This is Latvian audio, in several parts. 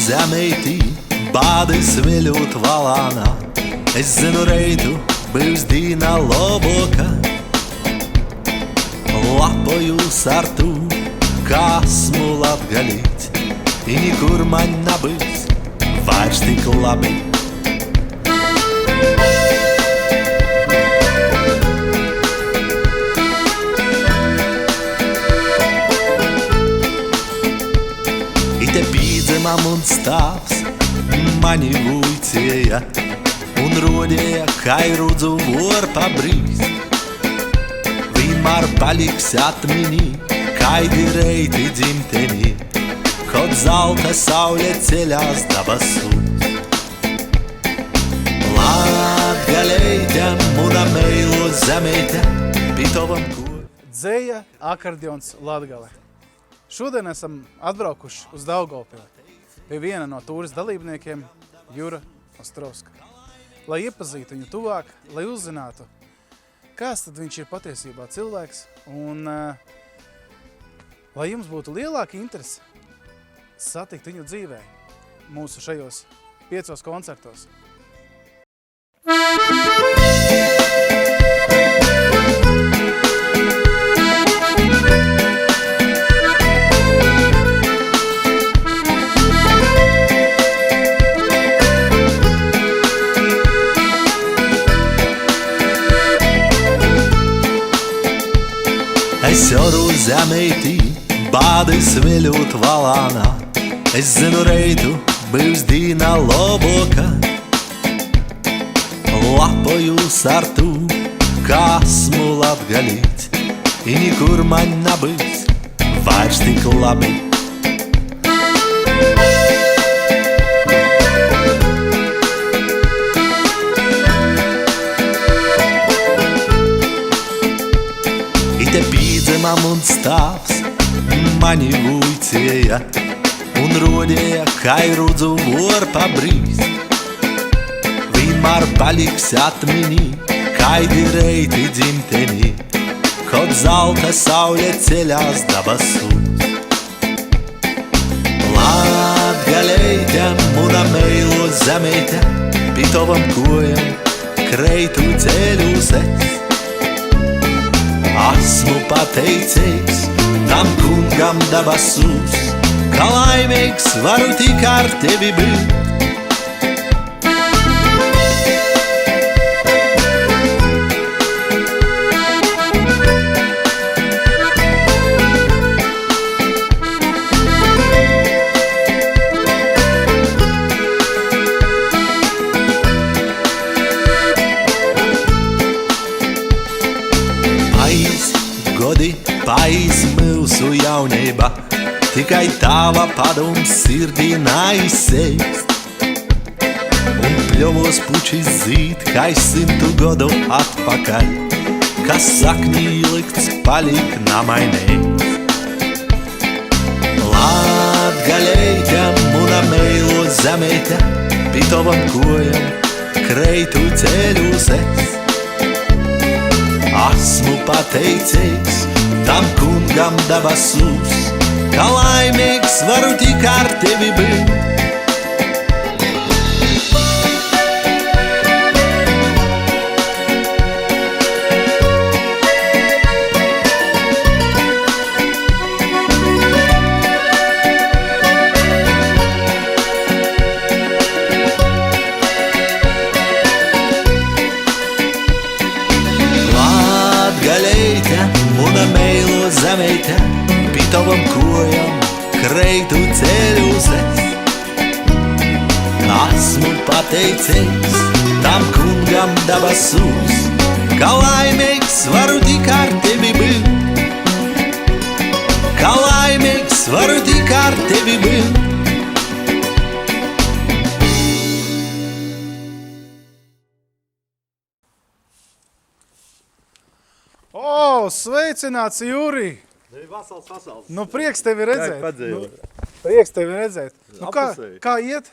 zemeitī, bādi sviļot valānā. Es zinu reitu, būs dīna loboka. Lapojos ar tu, kā esmu latgalīts, I nikur man nebūs vairs tik labi. Ite pīdzemam un stāvs mani vuicēja un rodēja, kai rudzu vor pabrīz. Vienmēr paliks atminī, kaidi reiti dzimtenī, kod zelta saule ceļās dabasūs. Latgaleite, muna meilo zemeite, pitovam ko. Dzeja, akordeons, Latgale. Šodien esam atbraukuši uz Daugavpili pie viena no tūres dalībniekiem, Jura Ostrovska. Lai iepazītu viņu tuvāk, lai uzzinātu, kāds tad viņš ir patiesībā cilvēks un lai jums būtu lielāka interese satikt viņu dzīvē mūsu šajos 5 koncertos. Es joru zemeitī, bādi sviļot valānā. Es zinu reitu, būs dīna loboka. Lapojos ar tu, kā esmu latgalīts, I nikur man nebūs vairs tik labi. Ite pīdzemam un stāvs mani vuicēja un rodēja, kai rudzu vor pabrīz. Vienmēr paliks atminī, kaidi reiti dzimtenī, kod zelta saule ceļās dabasūs. Latgaleite, muna meilo zemeite, pitovam kojam, kreitu ceļus es. Esmu pateicīgs tam kungam dabasūs, ka laimīgs varu tik ar tevi būt. Paies mūsu jaunība, tikai tava padoms sirdī neizsēst. Un pļovos pučis zīd, kai 100 godu atpakaļ, kas saknī likts paliek namainīgs. Latgaleite, muna meilo zemeite, pitovam kojam, kreitu ceļus es. Esmu pateicīgs tam kungam dabasūs, ka laimīgs varu tik ar tevi būt. Latgaleite, muna meilo zemeite, pitovam kojam, kreitu ceļus es. Esmu pateicīgs tam kungam dabasūs, ka laimīgs varu tik ar tevi būt. Ka laimīgs varu tik ar tevi būt. O, sveicināts, Jurij! Vasals. Nu, prieks tevi redzēt. Prieks tevi redzēt. Nu, kā iet?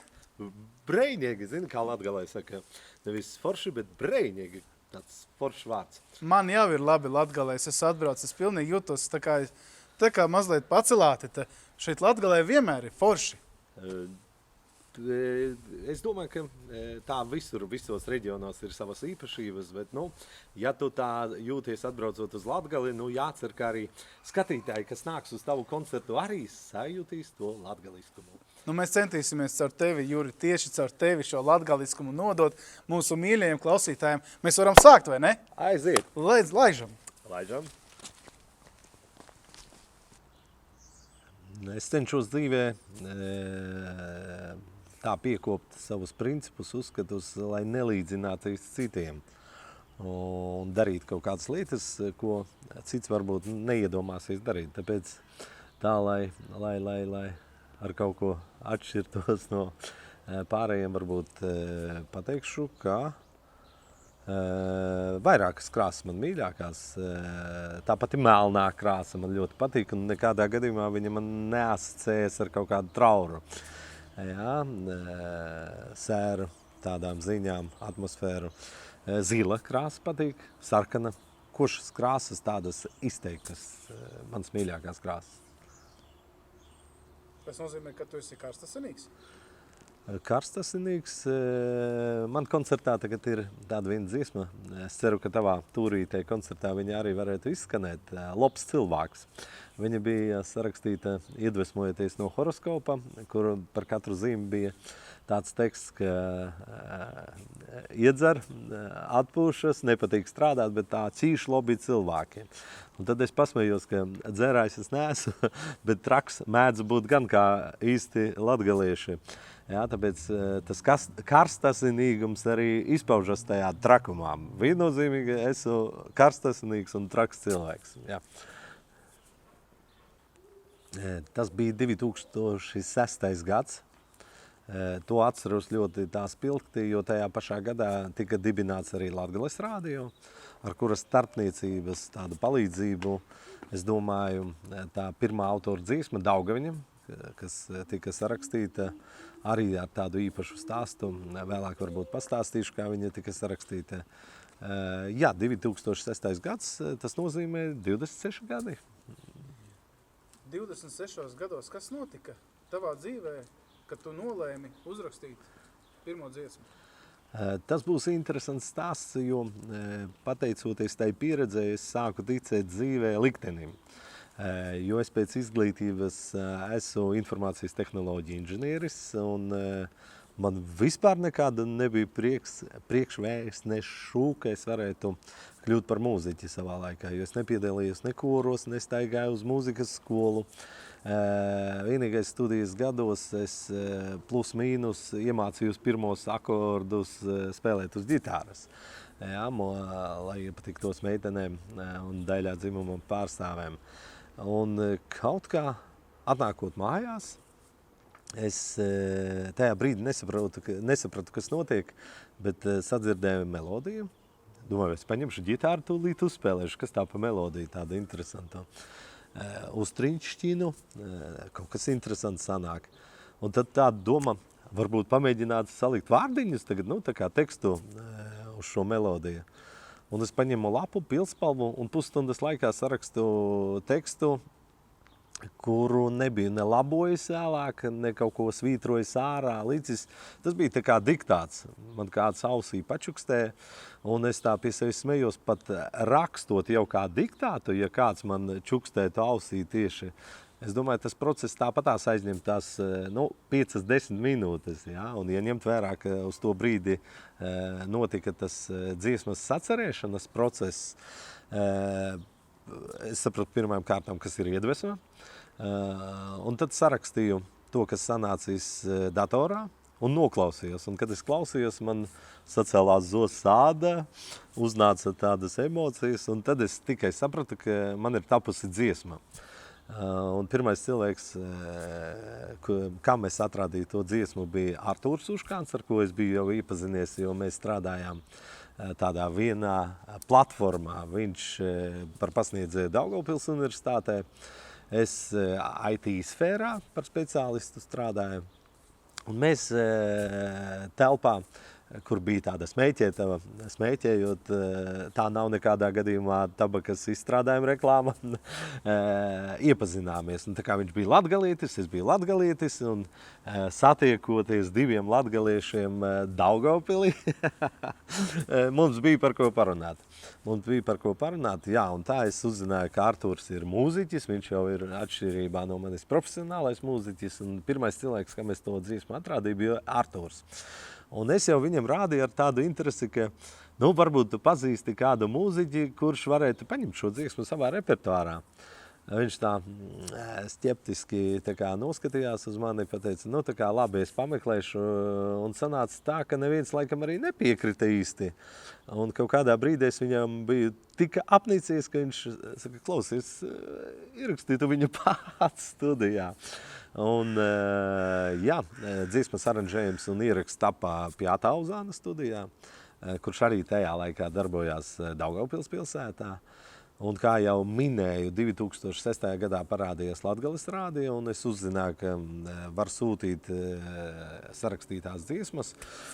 Breinīgi, zini, kā latgalē saka. Nevis forši, bet breinīgi. Tāds foršs vārds. Man jau ir labi Latgalē. Es atbraucu, es pilnīgi jūtos tā kā mazliet pacelāti. Šeit Latgalē vienmēr ir forši. Es domāju, ka tā visos reģionos ir savas īpašības, bet, ja tu tā jūties atbraucot uz Latgali, jācer, ka arī skatītāji, kas nāks uz tavu koncertu, arī sajūtīs to latgaliskumu. Mēs centīsimies caur tevi, Juri, tieši caur tevi šo latgaliskumu nodot mūsu mīļajiem klausītājiem. Mēs varam sākt, vai ne? Aiziet! Laižam! Laižam! Es cenšos dzīvē tā piekopt savus principus, uzskatus, lai nelīdzināties citiem un darīt kaut kādas lietas, ko cits varbūt neiedomāsies darīt. Tāpēc tā, lai ar kaut ko atšķirtos no pārējiem, varbūt pateikšu, ka vairākas krāsas man mīļākās. Tā pati melnā krāsa man ļoti patīk, un nekādā gadījumā viņa man neasociējas ar kaut kādu trauru. Jā, sēru, tādām ziņām, atmosfēru. Zila krāsa patīk, sarkana, košas krāsas, tādas izteiktas, manas mīļākās krāsas. Tas nozīmē, ka tu esi karstasinīgs? Karstasinīgs. Man koncertā tagad ir tāda viena dziesma. Es ceru, ka tavā tūrītē koncertā viņa arī varētu izskanēt. Labs cilvēks. Viņa bija sarakstīta iedvesmojoties no horoskopa, kur par katru zīmi bija tāds teksts, ka iedzer, atpūšas, nepatīk strādāt, bet tā cīši labi cilvēkiem. Un tad es pasmējos, ka dzērājs es neesmu, bet traks mēdz būt gan kā īsti latgalieši. Jā, tāpēc tas karstasinīgums arī izpaužas tajā trakumā. Viennozīmīgi esmu karstasinīgs un traks cilvēks. Jā. Tas bija 2006. gads. To atceros ļoti tā spilgti, jo tajā pašā gadā tika dibināts arī Latgales rādio, ar kuras starpniecības tādu palīdzību, es domāju, tā pirmā autora dziesma Daugaviņam, kas tika sarakstīta arī ar tādu īpašu stāstu. Vēlāk varbūt pastāstīšu, kā viņa tika sarakstīta. Jā, 2006. gads, tas nozīmē 26 gadi. 26 gados, kas notika tavā dzīvē, kad tu nolēmi uzrakstīt pirmo dziesmu? Tas būs interesants stāsts, jo pateicoties tai pieredzē, es sāku ticēt dzīvē liktenim. Jo es pēc izglītības esmu informācijas tehnoloģija inženieris, un man vispār nekāda nebija priekšvēsts, ne šūka, es varētu kļūt par mūziķi savā laikā, jo es nepiedalījos ne koros, nestaigāju uz mūzikas skolu. Vienīgais studijas gados es plus mīnus iemācījos pirmos akordus spēlēt uz ģitāras, jā, lai iepatiktos meitenēm un daļā dzimuma pārstāvēm. Un kaut kā atnākot mājās, es tajā brīdī nesapratu, kas notiek, bet sadzirdēju melodiju. Domāju, es paņemšu ģitāru, tūlīt uzspēlēšu, kas tā pa melodiju, tāda interesanta. Uztriņšķinu, kaut kas interesants sanāk. Un tad tāda doma, varbūt pamēģināt salikt vārdiņus tagad, tā kā tekstu uz šo melodiju. Un es paņemu lapu, pilspalvu un pusstundas laikā sarakstu tekstu, kuru nebija ne labojis vēlāk, ne kaut ko svītrojis ārā līdzis. Tas bija tā kā diktāts. Man kāds ausī pačukstēja, un es tā pie sevis smējos pat rakstot jau kā diktātu, ja kāds man čukstētu ausī tieši. Es domāju, tas process tāpatās aizņem tās 5-10 minūtes, jā? Un ja ņemt vērā, ka uz to brīdi notika tas dziesmas sacerēšanas process, es sapratu pirmajām kārtām, kas ir iedvesma, un tad sarakstīju to, kas sanācīs datorā, un noklausījos. Un kad es klausījos, man sacēlās zos sāda, uznāca tādas emocijas, un tad es tikai sapratu, ka man ir tapusi dziesma. Un pirmais cilvēks, kam es atrādīju to dziesmu, bija Artūrs Uškāns, ar ko es biju jau iepazinies, jo mēs strādājām tādā vienā platformā. Viņš par pasniedzēju Daugavpils universitātē, es IT sfērā par speciālistu strādāju. Un mēs telpā kur bija tāda smēķējot, tā nav nekādā gadījumā tabakas izstrādājuma reklāma, iepazināmies. Un tā kā viņš bija latgalietis, es biju latgalietis, un satiekoties diviem latgaliešiem Daugavpilī, mums bija par ko parunāt. Jā, un tā es uzzināju, ka Artūrs ir mūziķis, viņš jau ir atšķirībā no manis profesionālais mūziķis, un pirmais cilvēks, kam es to dziesmu atrādīju, bija Artūrs. Un es jau viņam rādīju ar tādu interesi, ka, varbūt tu pazīsti kādu mūziķi, kurš varētu paņemt šo dziesmu savā repertuārā. Viņš tā skeptiski noskatījās uz mani, pateica, labi, es pameklēšu, un sanāca tā, ka neviens laikam arī nepiekrita īsti. Un kaut kādā brīdī es viņam biju tik apnicies, ka viņš saka, klausies, ierakstītu viņu pats studijā. Un, dziesmas aranžējums un ieraksts tapā pie Atauzāna studijā, kurš arī tajā laikā darbojās Daugavpils pilsētā. Un kā jau minēju, 2006. gadā parādījās Latgales rādio, un es uzzināju, ka var sūtīt sarakstītās dziesmas.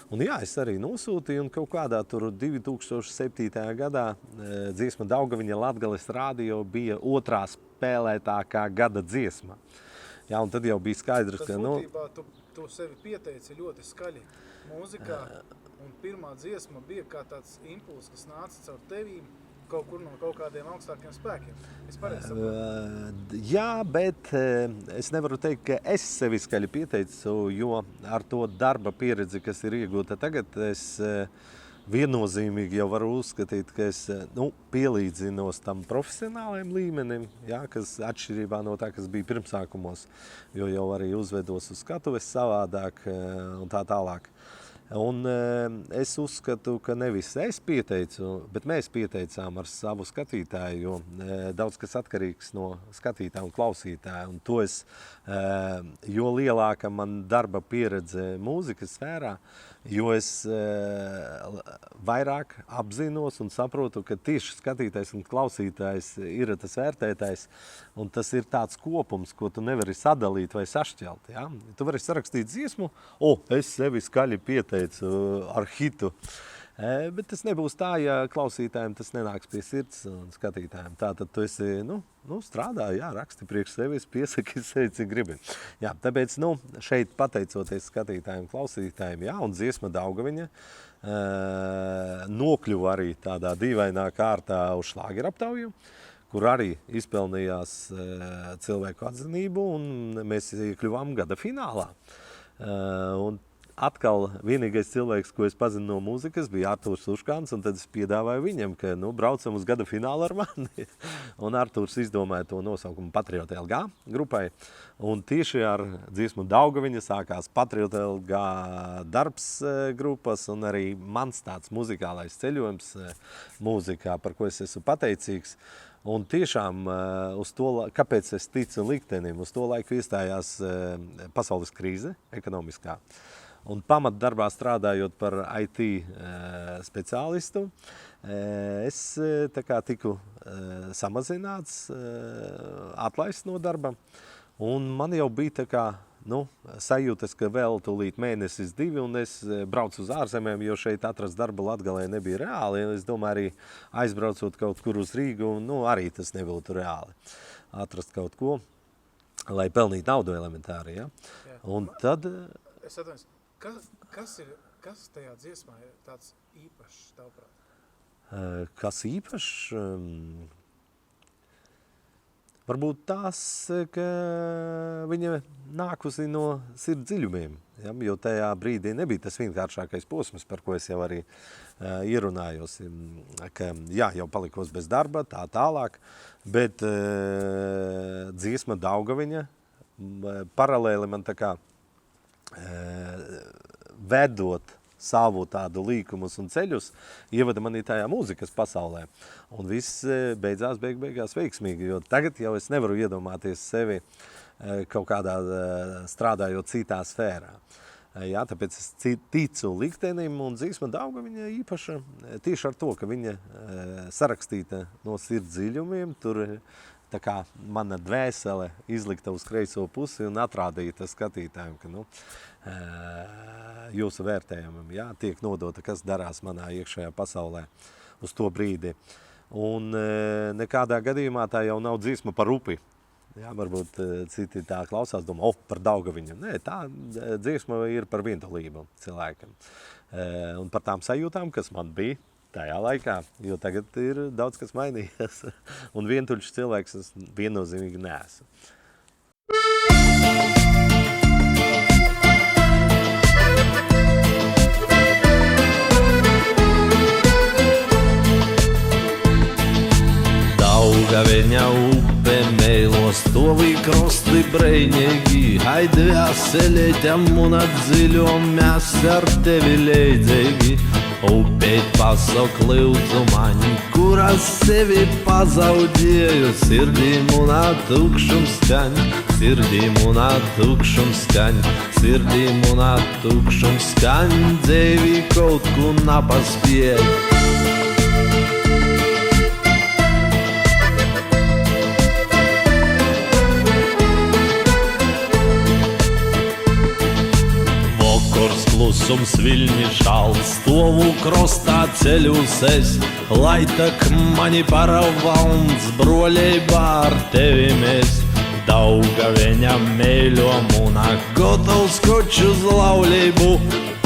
Un es arī nosūtīju, un kaut kādā tur 2007. gadā dziesma Daugaviņa Latgales rādio bija otrā spēlētākā gada dziesma. Jā, un tad jau bija skaidrs, ka... Tas būtībā tu sevi pieteici ļoti skaļi mūzikā, un pirmā dziesma bija kā tāds impulss, kas nāca caur tevīm, kaut kur no kaut kādiem augstākiem spēkiem. Es pareizi saprotu. Jā, bet es nevaru teikt, ka es sevi skaļi pieteicu, jo ar to darba pieredzi, kas ir iegūta tagad, es viennozīmīgi jau varu uzskatīt, ka es pielīdzinos tam profesionālajiem līmenim, kas atšķirībā no tā, kas bija pirmsākumos, jo jau arī uzvedos uz skatuves savādāk un tā tālāk. Un es uzskatu, ka nevis es pieteicu, bet mēs pieteicām ar savu skatītāju, jo daudz kas atkarīgs no skatītāja un klausītāja. Un to es, jo lielāka man darba pieredze mūzikas sfērā, jo es vairāk apzinos un saprotu, ka tieši skatītājs un klausītājs ir tas vērtētājs, un tas ir tāds kopums, ko tu nevari sadalīt vai sašķelt. Ja? Tu vari sarakstīt dziesmu, es sevi skaļi pieteicu ar hitu. Bet tas nebūs tā, ja klausītājiem tas nenāks pie sirds un skatītājiem. Tātad tu esi, strādā, raksti priekš sevis, piesaki sevi, cik gribi. Jā, tāpēc, šeit pateicoties skatītājiem, klausītājiem, un dziesma Daugaviņa nokļuva arī tādā dīvainā kārtā uz šlāgeraptauju, kur arī izpelnījās cilvēku atzinību, un mēs iekļuvām gada finālā. Un atkal vienīgais cilvēks, ko es pazinu no mūzikas, bija Artūrs Uškāns, un tad es piedāvāju viņam, ka braucam uz gada finālu ar mani. Un Artūrs izdomāja to nosaukumu Patriota LG grupai. Un tieši ar dziesmu Daugaviņa sākās Patriota LG darbs grupas, un arī mans tāds muzikālais ceļojums mūzikā, par ko es esmu pateicīgs. Un tiešām, kāpēc es ticu liktenim, uz to laiku iestājās pasaules krīze ekonomiskā. Un pamatdarbā strādājot par IT speciālistu, es tiku samazināts, atlaists no darba. Un man jau bija sajūtas, ka vēl tūlīt mēnesis, 2, un es braucu uz ārzemēm, jo šeit atrast darba Latgalē nebija reāli. Es domāju, arī aizbraucot kaut kur uz Rīgu, arī tas nebūtu reāli. Atrast kaut ko, lai pelnītu naudu elementāri. Ja? Un tad... Es atvainojos, kas tajā dziesmā ir tāds īpašs, tavuprāt? Kas īpašs? Varbūt tās, ka viņa nākusi no sirds dziļumiem, jo tajā brīdī nebija tas vienkāršākais posms, par ko es jau arī ierunājos, ka jau palikos bez darba, tā tālāk, bet dziesma Daugaviņa paralēli man vedot savu tādu līkumus un ceļus, ievada mani tajā mūzikas pasaulē. Un viss beidzās beigās veiksmīgi, jo tagad jau es nevaru iedomāties sevi kaut kādā strādājot citā sfērā. Jā, tāpēc es ticu liktenim, un dziesma Daugaviņa īpaša tieši ar to, ka viņa sarakstīta no sirds dziļumiem, tur tā kā mana dvēsele izlikta uz kreiso pusi un atrādīta skatītājiem, ka, jūsu vērtējumam, jā, tiek nodota, kas darās manā iekšējā pasaulē uz to brīdi. Un nekādā gadījumā tā jau nav dziesma par upi. Jā, varbūt citi tā klausās, domā, par Daugaviņu. Nē, tā dziesma ir par vientulību cilvēkam. Un par tām sajūtām, kas man bija tajā laikā, jo tagad ir daudz kas mainījies. Un vientuļš cilvēks es viennozīmīgi neesmu. Daugaveņa upe meilos, tovi krosti breinīgi, haidi vēseleļam un atdziļom, mēs ar tevi leidzīgi. Upeit pasok lūdzu mani, kuras sevi pazaudēju, sirdīm un tukšums skaņ, sirdīm un tukšums skaņ, sirdīm un tukšums skaņ, dzīvi kaut ko napaspēju. Klusums viļņi šal, stovu krostā ceļus es, lai tak mani paravalns, broļeibā ar tevi mēs. Daugaveņa meiļom un gotovs koč uz laulību,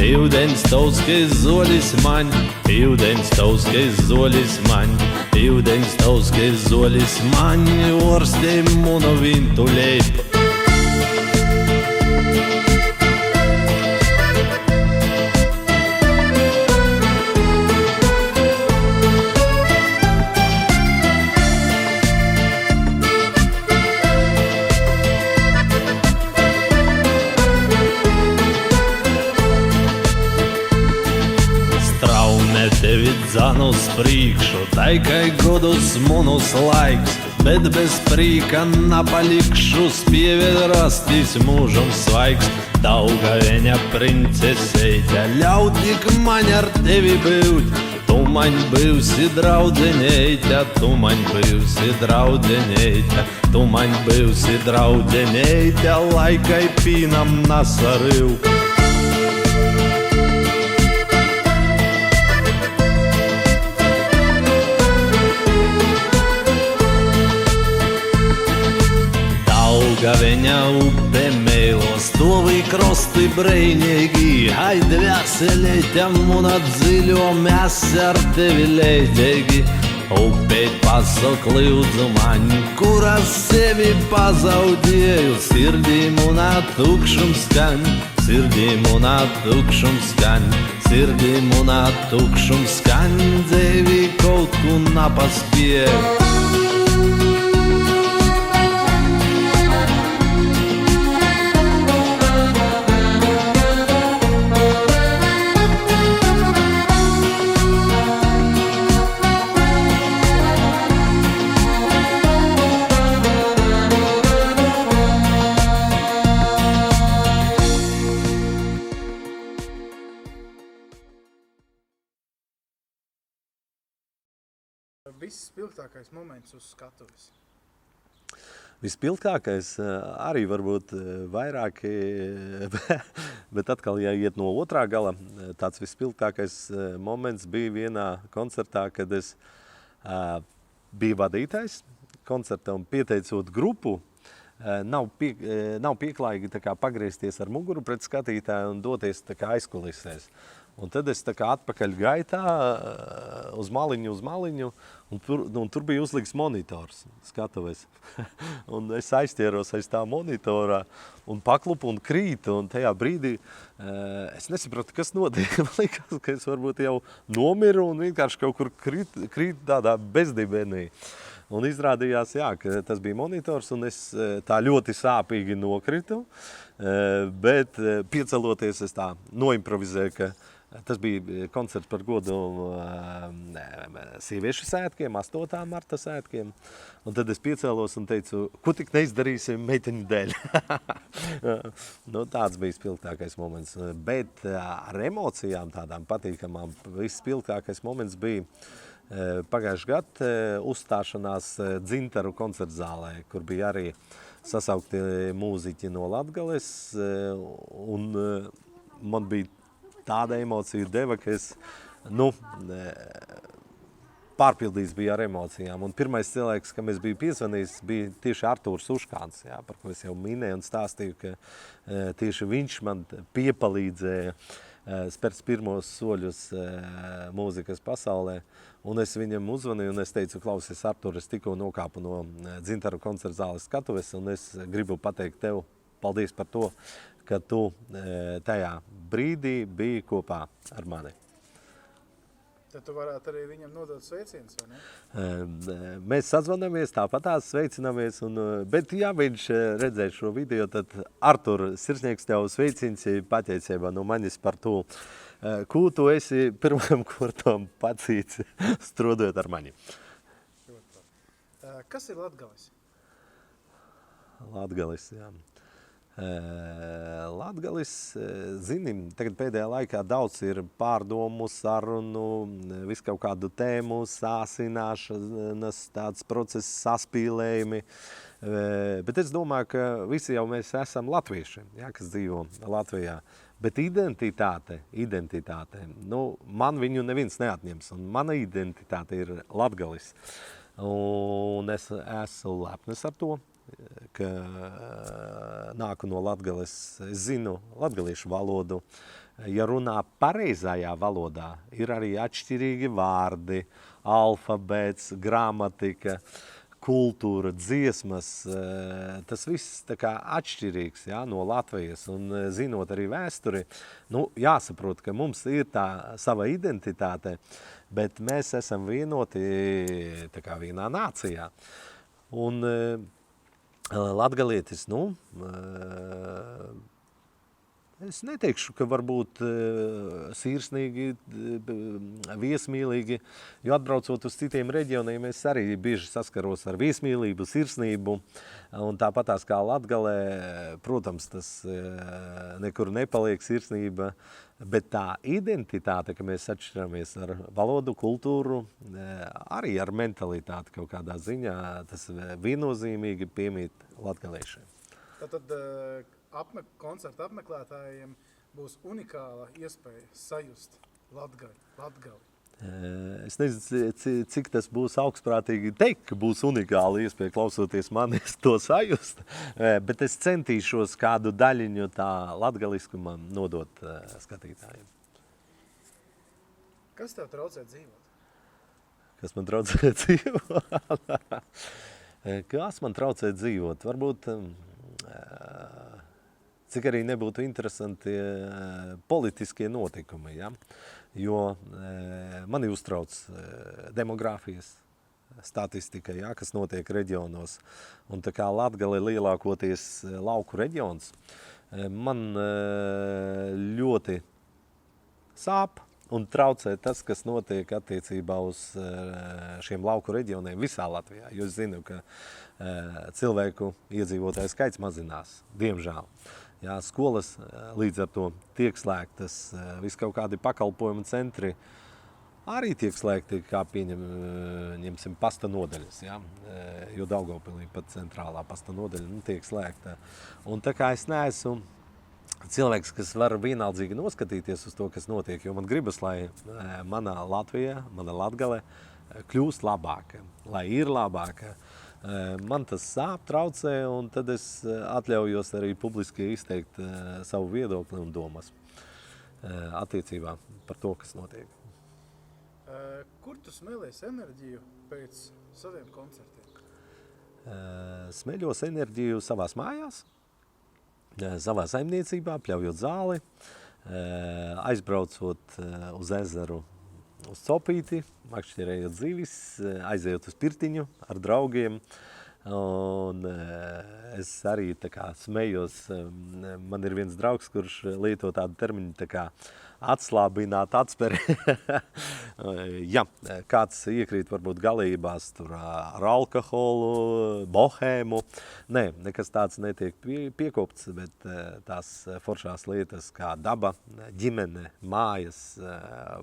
ivdens tavs, kas zolis man, ivdens tavs, kas zolis man, ivdens tavs, kas zolis man, orstiem un vintuļeib. Tevi dzanu uz priekšu, taikai godus munus laiks, bet bez prīka napalikšu, spievēl rastīs mūžum svaigs. Daugaveņa princeseite, ļauj tik man ar tevi būt, tu man būsi draudzeneite, tu man būsi draudzeneite, tu man būsi draudzeneite, laikai pīnam nasarīv. Daugaveņa upe meilos, tovi krosti breinīgi, haidi vēseleļam un atdziļom, mēs ar tevi leidzīgi. Upeit pasok lūdzu mani, kuras sevi pazaudēju, sirdīm un tukšums skaņ, sirdīm un tukšums skaņ, sirdīm un tukšums skaņ, dzīvi kaut ko napaspēju. Visspilgtākais moments uz skatuves? Vispilgtākais arī varbūt vairāki, bet atkal, ja iet no otrā gala, tāds vispilgtākais moments bija vienā koncertā, kad es biju vadītājs koncerta un pieteicot grupu, nav pieklājīgi tā kā pagriezties ar muguru pret skatītāju un doties tā kā aizkulisēs. Un tad es tā kā atpakaļ gaitā uz maliņu, un tur bija uzliks monitors skatuves. Un es aizķēros aiz tā monitorā un paklupu un krītu, un tajā brīdī es nesapratu, kas notiek. Man likās, ka es varbūt jau nomiru un vienkārši kaut kur krīt tādā bezdibenī. Un izrādījās, jā, ka tas bija monitors, un es tā ļoti sāpīgi nokritu, bet pieceloties es tā noimprovizēju, ka tas bija koncerts par godu sieviešu svētkiem, 8. marta svētkiem. Un tad es piecēlos un teicu, ko tik neizdarīsim meiteņu dēļ. Tāds bija spilgtākais moments. Bet ar emocijām tādām patīkamām, viss spilgtākais moments bija Pagājušajā gadā uzstāšanās Dzintaru koncertzālē, kur bija arī sasaukti mūziķi no Latgales, un man bija tāda emocija deva, ka es, pārpildīts bija ar emocijām. Un pirmais cilvēks, kam es biju piezvanījis, bija tieši Artūrs Uškāns, par ko es jau minēju un stāstīju, ka tieši viņš man piepalīdzēja spērt pirmos soļus mūzikas pasaulē. Un es viņam uzvanīju un es teicu, klausies, Artur, es tikko nokāpu no Dzintaru koncerta zāles skatuves un es gribu pateikt tev paldies par to, ka tu tajā brīdī biji kopā ar mani. Tad tu varētu arī viņam nodot sveicienus, vai ne? Mēs sazvanamies, tāpatās sveicinamies, bet ja viņš redzēs šo video, tad Artur, sirsnieks tev sveiciens pateicībā no manis par to, ko tu esi pirmām kārtām pacīts strādājot ar mani. Kas ir Latgalis? Latgalis, jā. Latgalis, zinim, tagad pēdējā laikā daudz ir pārdomu, sarunu, visu kaut kādu tēmu, sāsināšanas, tāds process, saspīlējumi. Bet es domāju, ka visi jau mēs esam latvieši, kas dzīvo Latvijā. Bet identitāte, man viņu neviens neatņems, un mana identitāte ir Latgalis. Un es esmu lepnis ar to, ka nāku no Latgales, es zinu latgaliešu valodu. Ja runā pareizajā valodā, ir arī atšķirīgi vārdi, alfabēts, gramatika, kultūra, dziesmas. Tas viss tā kā atšķirīgs no Latvijas. Un zinot arī vēsturi, jāsaprot, ka mums ir tā sava identitāte, bet mēs esam vienoti tā kā vienā nācijā. Un latgalietis, es neteikšu, ka varbūt sirsnīgi, viesmīlīgi, jo atbraucot uz citiem reģioniem, es arī bieži saskaros ar viesmīlību, sirsnību, un tāpatās kā Latgalē, protams, tas nekur nepaliek sirsnība, bet tā identitāte, ka mēs atšķiramies ar valodu, kultūru, arī ar mentalitāti kaut kādā ziņā, tas viennozīmīgi piemīt latgaliešiem. Tātad koncerta apmeklētājiem būs unikāla iespēja sajust Latgali. Es nezinu, cik tas būs augstprātīgi teikt, ka būs unikāla iespēja klausoties manis to sajust, bet es centīšos kādu daļiņu tā latgaliskuma nodot skatītājiem. Kas tev traucē dzīvot? Kas man traucē dzīvot? Kas man traucē dzīvot? Varbūt cik arī nebūtu interesanti politiskie notikumi, jo mani uztrauc demogrāfijas statistika, kas notiek reģionos. Un tā kā Latgale ir lielākoties lauku reģions, man ļoti sāp un traucē tas, kas notiek attiecībā uz šiem lauku reģioniem visā Latvijā. Jo es zinu, ka cilvēku iedzīvotāju skaits mazinās, diemžēl. Skolas līdz ar to tiek slēgtas, vis kaut kādi pakalpojumu centri arī tiek slēgti, kā pieņemsim pasta nodaļas, jo Daugavpilī pat centrālā pasta nodaļa tiek slēgta. Un tā kā es neesmu cilvēks, kas var vienaldzīgi noskatīties uz to, kas notiek, jo man gribas, lai mana Latvija, mana Latgale kļūst labāka, lai ir labāka. Man tas sāp, traucē, un tad es atļaujos arī publiski izteikt savu viedokli un domas attiecībā par to, kas notiek. Kur tu smēlies enerģiju pēc saviem koncertiem? Smeļos enerģiju savās mājās, savā saimniecībā, pļaujot zāli, aizbraucot uz ezeru uz Copīti, makšķerējot zivis, aizejot uz pirtiņu ar draugiem. Un es arī tā kā smējos, man ir viens draugs, kurš lieto tādu termiņu tā kā atslābināt atsperi. Kāds iekrīt varbūt galībās tur ar alkoholu, bohēmu. Nē, nekas tāds netiek piekopts, bet tās foršās lietas kā daba, ģimene, mājas,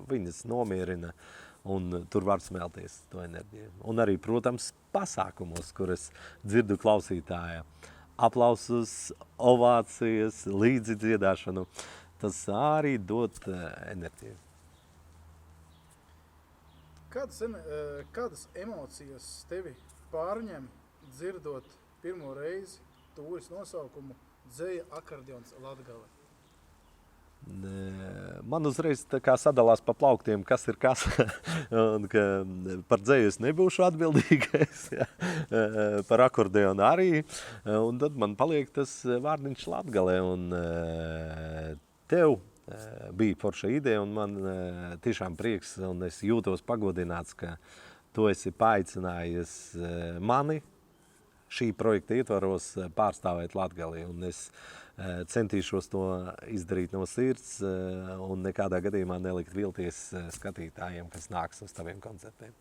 viņas nomierina. un tur var smelties to enerģiju. Un arī, protams, pasākumos, kur es dzirdu klausītāja aplausus, ovācijas, līdzi dziedāšanu, tas arī dod enerģiju. Kādas emocijas tevi pārņem, dzirdot pirmo reizi tūris nosaukumu Dzeja akordeons Latgale? Man uzreiz tā kā sadalās pa plauktiem, kas ir kas, un ka par dzeju es nebūšu atbildīgais, ja? Par akordeonu arī, un tad man paliek tas vārdiņš Latgale, un tev bija forša ideja, un man tiešām prieks, un es jūtos pagodināts, ka tu esi paaicinājis mani šī projekta ietvaros pārstāvēt Latgali, un es centīšos to izdarīt no sirds un nekādā gadījumā nelikt vilties skatītājiem, kas nāks uz taviem koncertiem.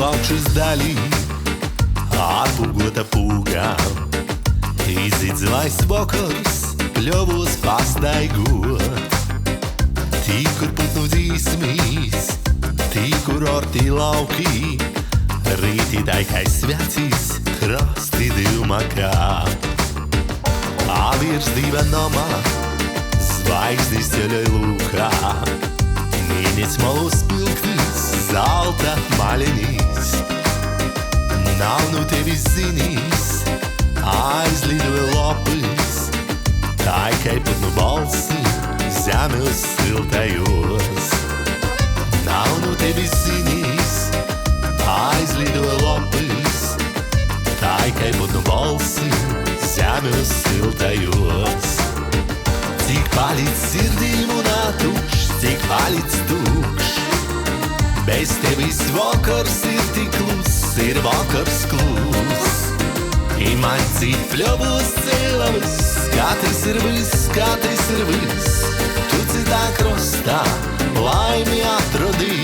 Laukšas daļī, atpūgota pūgā, izidzilais vakars, pļovos pastaigot. Tīkur putnu dzīsmīs, tīkur ortī laukī, rītī taikai svecīs, krasti divmakā. Avirs diva nomā, zvaigznis ceļoj lūkā, mīnits malus pilktis, zelta maļinīs. Nav nu tevis zinīs, aizlidoja lopis, taikai putnu balsi, zemes siltajos. Nav nu tevis zinīs, aizlidoja lopis, taikai putnu balsi, zemes siltajos. Cik palic sirdī munā tukšs, cik palic tukšs, bez tevis vakars ir tik klus, ir vakars klus. I man cīt pļovos cēlavis, katrs ir viss, katrs ir viss. Tu citā krostā laimi atrodī.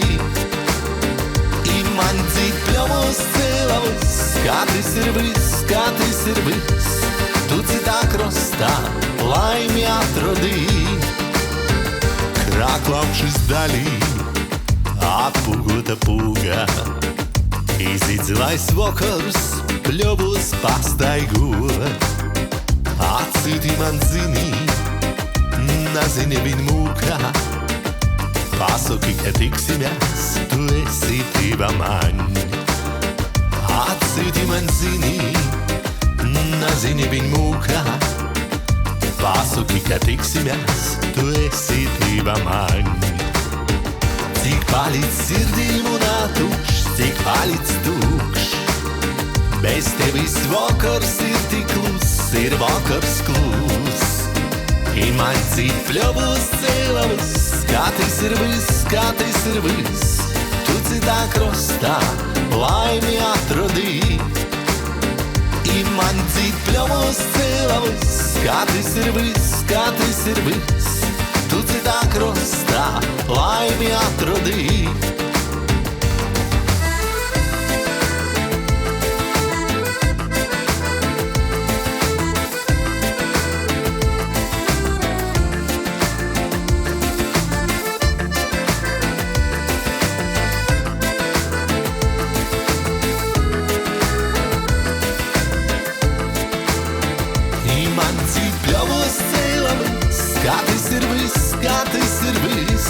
I man cīt pļovos cēlavis, katrs ir viss, katrs ir viss. Tu citā krostā laimi atrodī. Krāklaukšas daļī, atpūgota pūgā, izidzilais vakars, pļovos pastaigot. Atsīti man zini, nazini viņ mūkā, pasaki, ka tiksimies, tu esi tīva man. Atsīti man zini, nazini viņ mūkā, pasaki, ka tiksimies, tu esi tīva man. Cik palic sirdī munā tukšs, cik palic tukšs, bez tevis vakars ir tik klus, ir vakars klus. I man cīt pļovos cēlavis, katrs ir viss, katrs ir viss. Tu citā krostā laimi atrodī. I man cīt pļovos cēlavis, katrs ir viss, katrs ir viss. Tu citā krostā laimi atrodī. I man cīt pļovos cēlavis, katrs ir viss, katrs ir viss.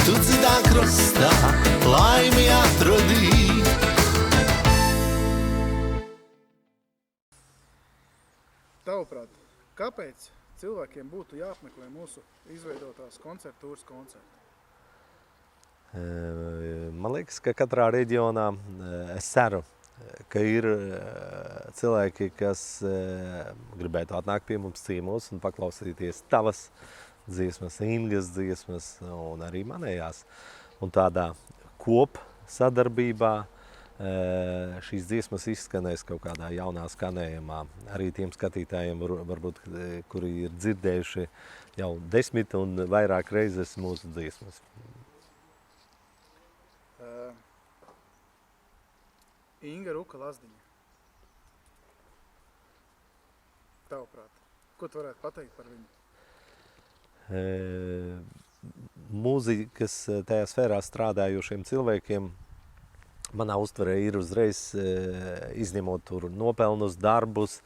Tu citā krostā laimi atrodī. Tavuprāt, kāpēc cilvēkiem būtu jāapmeklē mūsu izveidotās koncertūras koncerti? Man liekas, ka katrā reģionā es ceru, ka ir cilvēki, kas gribētu atnākt pie mums ciemos un paklausīties tavas dziesmas, Ingas dziesmas un arī manējās. Un tādā sadarbībā šīs dziesmas izskanēs kaut kādā jaunā skanējumā. Arī tiem skatītājiem, varbūt, kuri ir dzirdējuši jau 10 un vairāk reizes mūsu dziesmas. Inga Ruka Lazdiņa. Tavuprāt, ko tu varētu pateikt par viņu? Mūzikas tajā sfērā strādājošiem cilvēkiem manā uztverē ir uzreiz, izņemot tur nopelnus, darbus,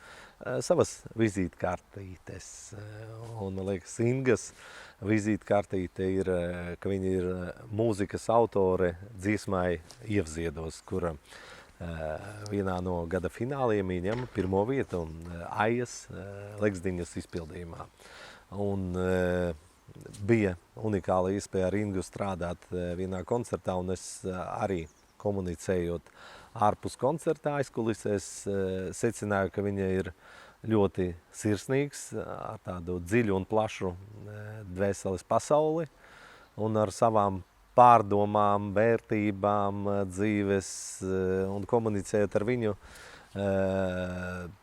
savas vizītkartītes. Un, man liekas, Ingas vizītkartīte ir, ka viņa ir mūzikas autore dziesmai Ievziedos, kura vienā no gada fināliem ieņem pirmo vietu Aijas Leksdiņas izpildījumā. Un bija unikāla iespēja ar Ingu strādāt vienā koncertā, un es arī komunicējot ārpus koncertā aizkulisēs, secināju, ka viņa ir ļoti sirsnīgs, ar tādu dziļu un plašu dvēseles pasauli un ar savām pārdomām, vērtībām, dzīves un komunicējot ar viņu,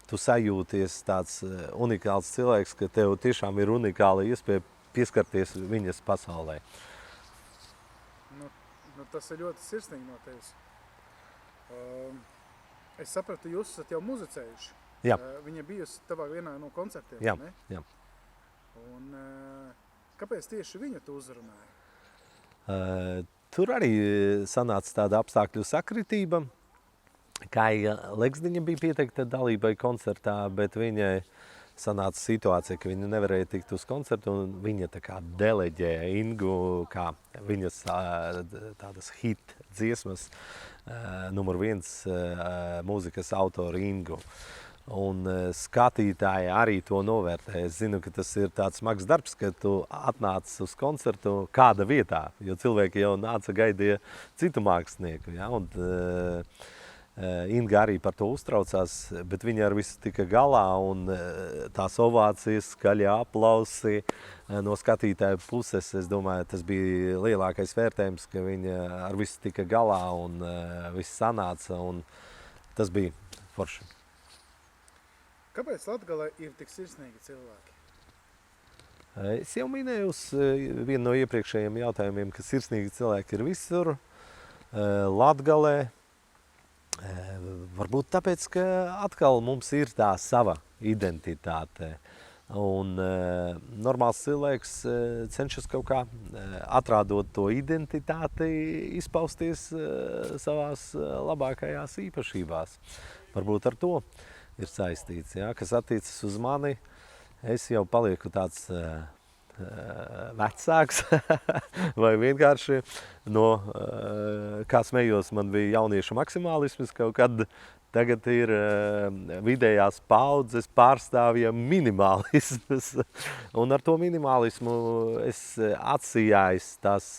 tu sajūties tāds unikāls cilvēks, ka tev tiešām ir unikāla iespēja pieskarties viņas pasaulē. Nu, tas ir ļoti sirsnīgi no tevis. Es sapratu, jūs esat jau muzicējuši. Jā. Viņa bijusi tavā vienā no koncertiem, Jā, ne? jā. Un kāpēc tieši viņu tu uzrunāji? Tur arī sanāca tāda apstākļu sakritība. Kaija Leksdiņa bija pieteikta dalībai koncertā, bet viņai sanāca situācija, ka viņa nevarēja tikt uz koncertu, un viņa tā kā deleģēja Ingu kā viņas tādas hit dziesmas numur 1 mūzikas autoru Ingu. Un skatītāji arī to novērtē. Es zinu, ka tas ir tāds smags darbs, ka tu atnāc uz koncertu kāda vietā, jo cilvēki jau nāca gaidīja citu mākslinieku. Ja? Un, Inga arī par to uztraucās, bet viņa ar visu tika galā, un tās ovācijas, skaļie aplausi no skatītāju puses, es domāju, tas bija lielākais vērtējums, ka viņa ar visu tika galā un viss sanāca, un tas bija forši. Kāpēc Latgalē ir tik sirsnīgi cilvēki? Es jau minēju uz vienu no iepriekšējiem jautājumiem, ka sirsnīgi cilvēki ir visur. Latgalē varbūt tāpēc, ka atkal mums ir tā sava identitāte. Un normāls cilvēks cenšas kaut kā atrādot to identitāti, izpausties savās labākajās īpašībās. Varbūt ar to ir saistīts, ja? Kas attiecas uz mani, es jau palieku tāds vecāks vai vienkārši kā smējos, man bija jauniešu maksimālisms kaut kad, tagad ir vidējās paudzes pārstāvja minimālisms. Un ar to minimālismu es atsījājis tās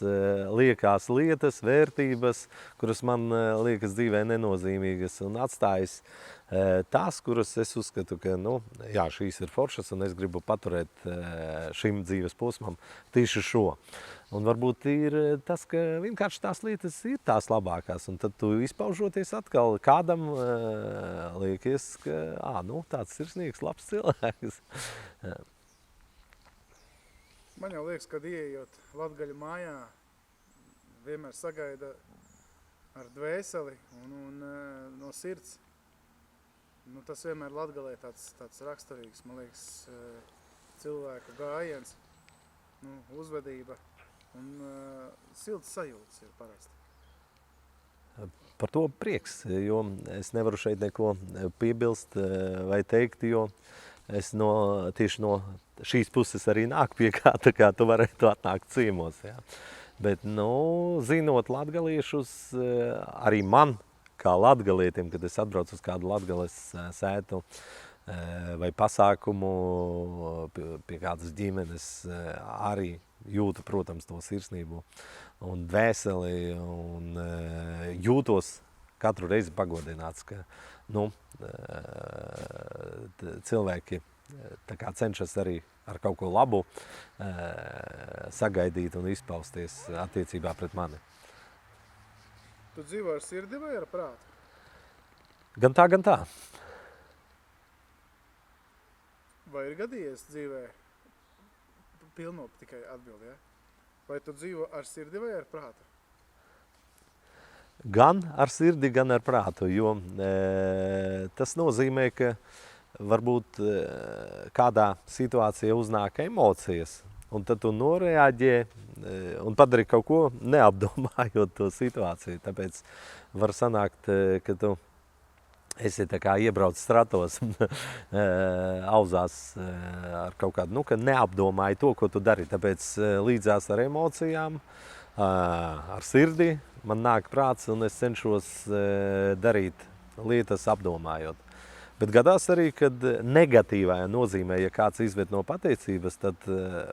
liekās lietas, vērtības, kuras man liekas dzīvē nenozīmīgas, un atstājis tās, kuras es uzskatu, ka jā, šīs ir foršas, un es gribu paturēt šim dzīves posmam tieši šo. Un varbūt ir tas, ka vienkārši tās lietas ir tās labākās, un tad tu izpaužoties atkal kādam liekies, ka tāds sirsnīgs, labs cilvēks. Man jau liekas, kad ieejot Latgaļu mājā, vienmēr sagaida ar dvēseli un no sirds. Tas vienmēr Latgalē tāds raksturīgs, man liekas, cilvēka gājiens, uzvedība un silts sajūtas ir parasti. Par to prieks, jo es nevaru šeit neko piebilst vai teikt, jo es tieši no šīs puses arī nāku pie kā, tā kā tu varētu atnākt ciemos. Ja. Bet, zinot latgaliešus, arī man, kā latgalietim, kad es atbraucu uz kādu Latgales sētu vai pasākumu pie kādas ģimenes, arī jūtu, protams, to sirsnību un dvēseli, un jūtos katru reizi pagodināts, ka cilvēki tā kā cenšas arī ar kaut ko labu sagaidīt un izpausties attiecībā pret mani. Tu dzīvo ar sirdi vai ar prātu? Gan tā, gan tā. Vai ir gadījies dzīvē pilnop tikai atbildi, ja? Vai tu dzīvo ar sirdi vai ar prātu? Gan ar sirdi, gan ar prātu, jo tas nozīmē, ka varbūt kādā situācijā uznāk emocijas, un tad tu noreaģē un padari kaut ko neapdomājot to situāciju. Tāpēc var sanākt, ka tu esi tā kā iebrauc stratos un auzās ar kaut kādu, nu, ka neapdomāji to, ko tu dari. Tāpēc līdzās ar emocijām, ar sirdi man nāk prāts un es cenšos darīt lietas apdomājot. Bet gadās arī, kad negatīvajā nozīmē, ja kāds izved no pateicības, tad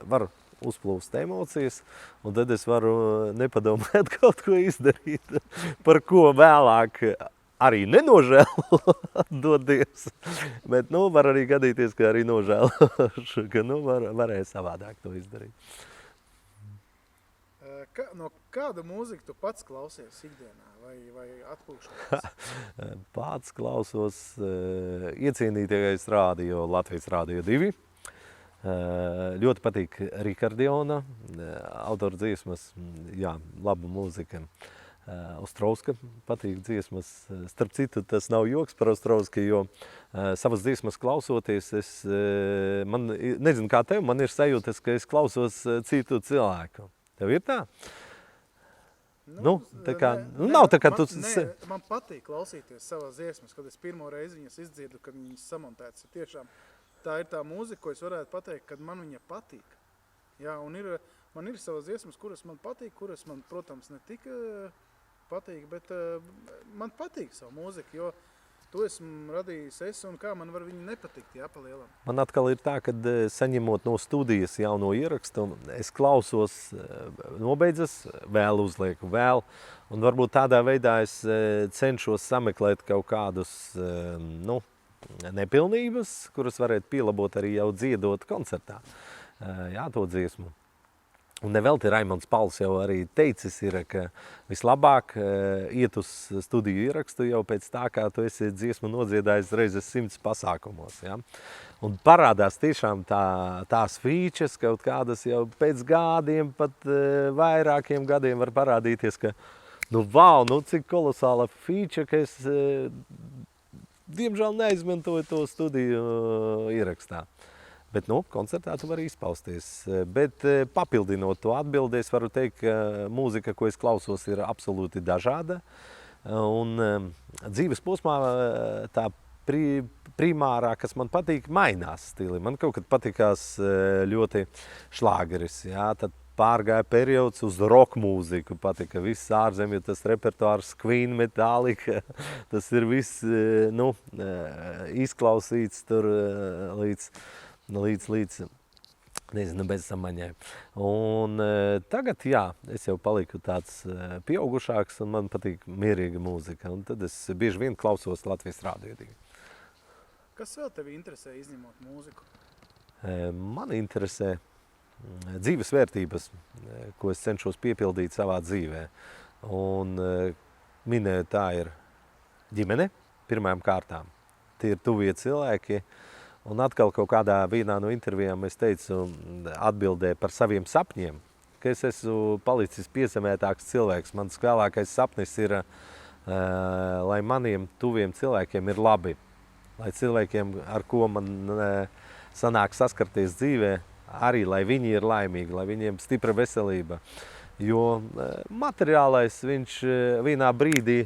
var uzplūst emocijas, un tad es varu nepadomāt kaut ko izdarīt, par ko vēlāk arī nenožēlu dodies. Bet, nu, var arī gadīties, ka arī nožēlošu, ka, nu, varēja savādāk to izdarīt. No kādu mūziku tu pats klausies ikdienā vai atpūkšanās? Pats klausos iecienītākais rādio, Latvijas Rādio 2. Ļoti patīk Rikardiona, autora dziesmas, jā, laba mūzika. Ostrovska patīk dziesmas. Starp citu, tas nav joks par Ostrovski, jo savas dziesmas klausoties, man, nezinu kā tev, man ir sajūtas, ka es klausos citu cilvēku. Tev ir tā? Tā kā, nav tā, ka tu... Man patīk klausīties savās dziesmas, kad es pirmo reizi viņas izdzirdu, kad viņas samontētas. Tiešām tā ir tā mūzika, ko es varētu pateikt, kad man viņa patīk. Jā, un man ir savas dziesmas, kuras man patīk, kuras man, protams, ne tik patīk, bet man patīk savu mūziku, jo to esmu radījis es, un kā man var viņu nepatikt, jā, pa lielam. Man atkal ir tā, kad saņemot no studijas jauno ierakstu, es klausos, nobeidzas, vēl uzlieku, vēl, un varbūt tādā veidā es cenšos sameklēt kaut kādus, nu, nepilnības, kuras varētu pielabot arī jau dziedot koncertā, jā, to dziesmu. Un nevelti Raimonds Pauls jau arī teicis ir, ka vislabāk iet uz studiju ierakstu jau pēc tā, kā tu esi dziesmu nodziedājis reizes 100 pasākumos. Ja? Un parādās tiešām tās fīčes, kaut kādas jau pēc gadiem, pat vairākiem gadiem var parādīties, ka nu vau, nu cik kolosāla fīča, ka es diemžēl neizmantoju to studiju ierakstā. Bet, nu, koncertā tu vari izpausties. Bet papildinot to atbildi, es varu teikt, ka mūzika, ko es klausos, ir absolūti dažāda. Un dzīves posmā tā primārā, kas man patīk, mainās stili. Man kaut kad patikās ļoti šlāgeris, jā, tad pārgāja periods uz rock mūziku, patika viss ārzemju, tas repertuārs Queen, Metallica, tas ir viss, nu, izklausīts tur līdz nezinu, bezsamaņai. Un tagad, jā, es jau paliku tāds pieaugušāks un man patīk mierīga mūzika. Un tad es bieži vien klausos Latvijas Rādio 2. Kas vēl tevi interesē izņemot mūziku? Man interesē dzīves vērtības, ko es cenšos piepildīt savā dzīvē. Un minēju, tā ir ģimene pirmajām kārtām. Tie ir tuvie cilvēki. Un atkal kaut kādā vienā no intervijām es teicu atbildē par saviem sapņiem, ka es esmu palicis piezemētāks cilvēks. Mans vēlākais sapnis ir, lai maniem tuviem cilvēkiem ir labi. Lai cilvēkiem, ar ko man sanāk saskarties dzīvē, arī lai viņi ir laimīgi, lai viņiem stipra veselība. Jo materiālais viņš vienā brīdī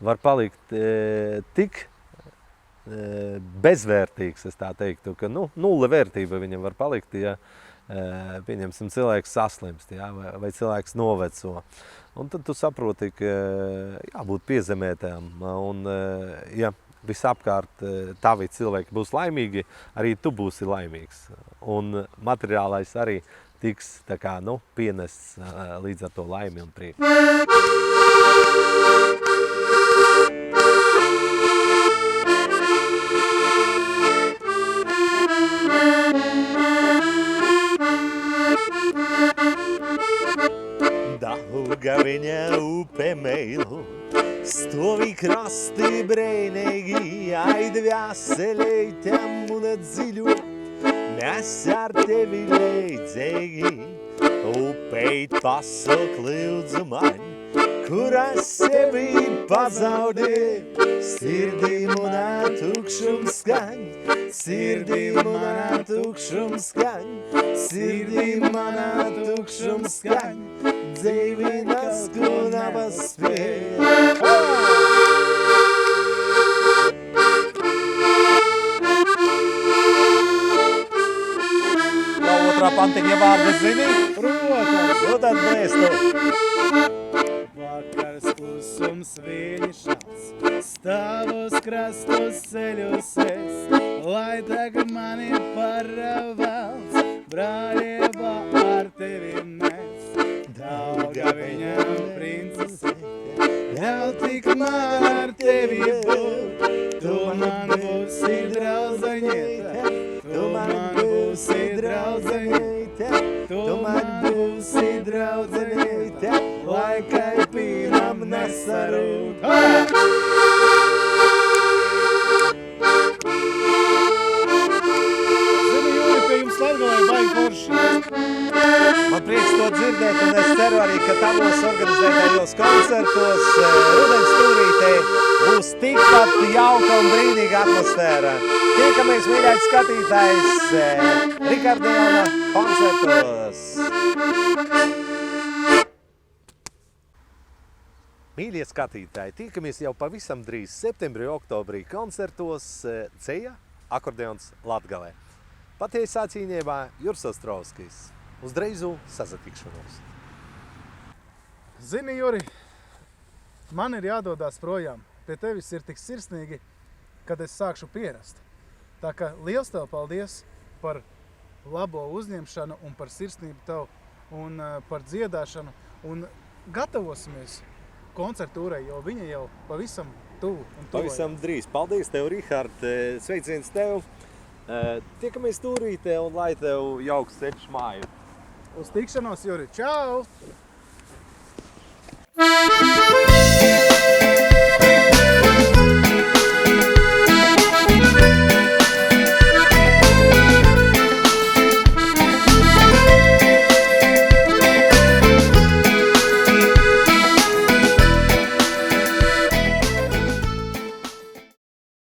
var palikt tik bezvērtīgs, es tā teiktu, ka nulle vērtība viņam var palikt, ja pieņemsim cilvēks saslimst, ja, vai cilvēks noveco. Un tad tu saproti, ka jābūt piezemētām, un ja visapkārt tavi cilvēki būs laimīgi, arī tu būsi laimīgs. Un materiālais arī tiks tā kā, nu, pienests līdz ar to laimi un prieku. Daugaviņa upe meilu, Stovi krasti brēnīgi, aid vēselētam un dziļu. Mēs ar tevi leidzīgi, upeit pasok lūdzu man, kur es sevi pazaudēju. Sirdī manā tukšums skaņ, sirdī manā tukšums skaņ, sirdī manā tukšums skaņ, dzīvi nasku nabas spēj. Otrā pantiņa vārdu zini? Protams! Nu tad blēstu. Vakars klusums viņa šāds, stāvos krastos ceļos es, lai tagad mani paravalds, brāļieba ar tevi mēs. Dauga viņam princese, ļauj tik man ar tevi būt, tu man būsi draudzeņieta, tu man būsi draudzeņieta, tu man būsi draudzeņieta, lai kaipīnam nesarūt. Zini, Jūri, pie jums Latgalē baigi forši. Man prieks to dzirdēt, un es ceru arī, ka tavos organizētajos koncertos rudens stūrītē būs tikpat jauka un brīnīga atmosfēra. Tiekamies, mīļais skatītājs, Rikardiona koncertos! Mīļie skatītāji, tiekamies jau pavisam drīz septembrī, oktobrī koncertos Dzeja akordeons Latgalē. Patiesā cīņībā Juris Ostrovskis. Uz dreizu sazatikšanos. Zini, Juri, man ir jādodās projām. Pie tevis ir tik sirsnīgi, kad es sākšu pierast. Tā kā liels tev paldies par labo uzņemšanu un par sirsnību tev un par dziedāšanu. Un gatavosimies koncertūrai, jo viņa jau pavisam tuvu un tuvu. Pavisam drīz. Paldies tev, Rihard. Sveiciens tev. Tiekamies stūrītē un lai tev jauks ceļš māju. Uz tikšanos, Juri. Čau!